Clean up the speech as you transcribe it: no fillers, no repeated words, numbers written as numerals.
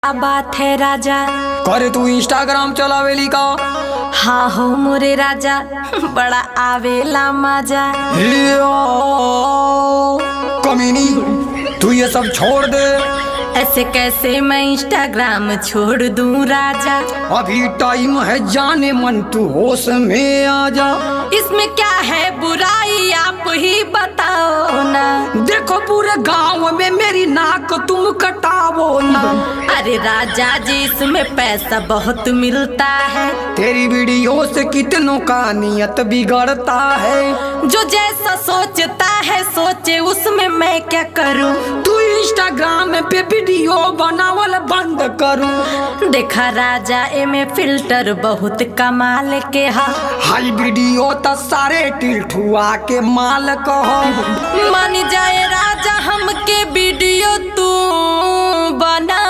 क्या बात है राजा? करे तू इंस्टाग्राम चलावेली का? हाँ हो मोरे राजा, बड़ा आवेला मजा। कमीनी, तू ये सब छोड़ दे। ऐसे कैसे मैं इंस्टाग्राम छोड़ दूं राजा? अभी टाइम है जाने मन, तू होश में आ जा। इसमें क्या है बुराई, आप ही बताओ ना। देखो पूरे गांव में मेरी नाक तुम कटावो ना। अरे राजा जी, इसमें पैसा बहुत मिलता है। तेरी वीडियो से कितनों का नियत बिगड़ता है। जो जैसा सोचता है सोचे, उसमें मैं क्या करूं। तू इंस्टाग्राम पे वीडियो बनावल बंद करूं। देखा राजा, एमे फिल्टर बहुत कमाल के हा। हाई वीडियो तो सारे टिल्ठुआ के माल कहो। मान जाए राजा, हमके वीडियो तू बना